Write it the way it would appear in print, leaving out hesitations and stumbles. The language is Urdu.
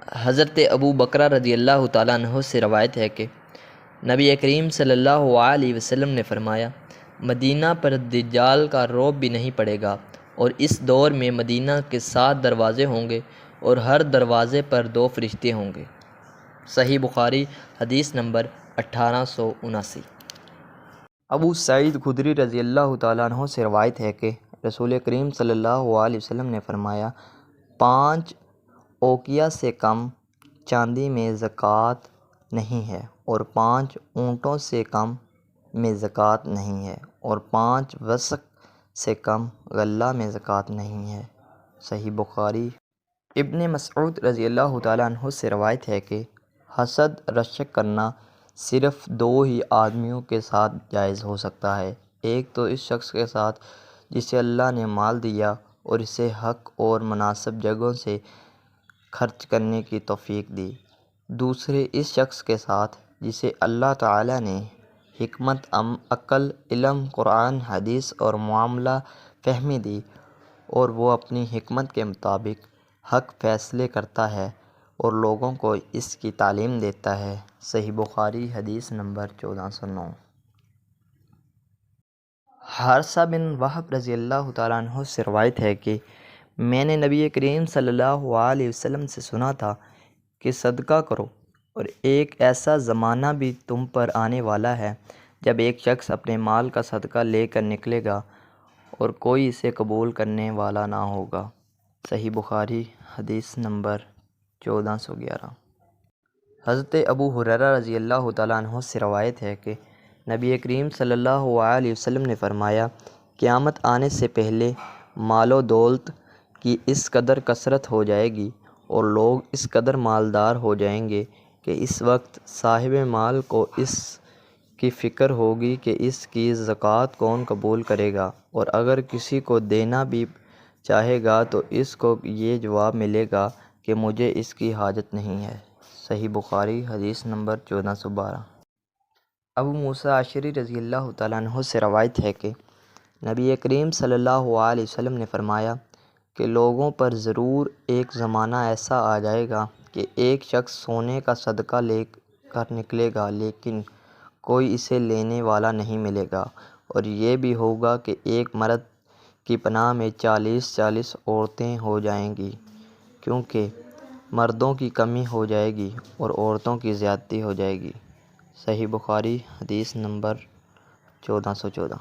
حضرت ابو بکرہ رضی اللہ تعالیٰ عنہ سے روایت ہے کہ نبی کریم صلی اللہ علیہ وسلم نے فرمایا، مدینہ پر دجال کا رعب بھی نہیں پڑے گا، اور اس دور میں مدینہ کے 7 دروازے ہوں گے اور ہر دروازے پر 2 فرشتے ہوں گے۔ صحیح بخاری حدیث نمبر 1879۔ ابو سعید خدری رضی اللہ تعالیٰ عنہ سے روایت ہے کہ رسول کریم صلی اللہ علیہ وسلم نے فرمایا، 5 اوقیہ سے کم چاندی میں زکوٰۃ نہیں ہے، اور 5 اونٹوں سے کم میں زکوٰۃ نہیں ہے، اور 5 وسق سے کم غلہ میں زکوٰۃ نہیں ہے۔ صحیح بخاری۔ ابن مسعود رضی اللہ تعالیٰ عنہ سے روایت ہے کہ حسد رشک کرنا صرف 2 ہی آدمیوں کے ساتھ جائز ہو سکتا ہے، ایک تو اس شخص کے ساتھ جسے اللہ نے مال دیا اور اسے حق اور مناسب جگہوں سے خرچ کرنے کی توفیق دی، دوسرے اس شخص کے ساتھ جسے اللہ تعالیٰ نے حکمت، عقل، علم، قرآن، حدیث اور معاملہ فہمی دی، اور وہ اپنی حکمت کے مطابق حق فیصلے کرتا ہے اور لوگوں کو اس کی تعلیم دیتا ہے۔ صحیح بخاری حدیث نمبر 1409۔ حارثہ بن وہب رضی اللہ تعالیٰ عنہ سے روایت ہے کہ میں نے نبی کریم صلی اللہ علیہ وسلم سے سنا تھا کہ صدقہ کرو، اور ایک ایسا زمانہ بھی تم پر آنے والا ہے جب ایک شخص اپنے مال کا صدقہ لے کر نکلے گا اور کوئی اسے قبول کرنے والا نہ ہوگا۔ صحیح بخاری حدیث نمبر 1411۔ حضرت ابو ہریرہ رضی اللہ تعالیٰ عنہ سے روایت ہے کہ نبی کریم صلی اللہ علیہ وسلم نے فرمایا، قیامت آنے سے پہلے مال و دولت کی اس قدر کثرت ہو جائے گی اور لوگ اس قدر مالدار ہو جائیں گے کہ اس وقت صاحب مال کو اس کی فکر ہوگی کہ اس کی زکوٰۃ کون قبول کرے گا، اور اگر کسی کو دینا بھی چاہے گا تو اس کو یہ جواب ملے گا کہ مجھے اس کی حاجت نہیں ہے۔ صحیح بخاری حدیث نمبر 1412۔ ابو موسیٰ اشعری رضی اللہ تعالیٰ عنہ سے روایت ہے کہ نبی کریم صلی اللہ علیہ وسلم نے فرمایا کہ لوگوں پر ضرور ایک زمانہ ایسا آ جائے گا کہ ایک شخص سونے کا صدقہ لے کر نکلے گا لیکن کوئی اسے لینے والا نہیں ملے گا، اور یہ بھی ہوگا کہ ایک مرد کی پناہ میں 40 عورتیں ہو جائیں گی، کیونکہ مردوں کی کمی ہو جائے گی اور عورتوں کی زیادتی ہو جائے گی۔ صحیح بخاری حدیث نمبر 1414۔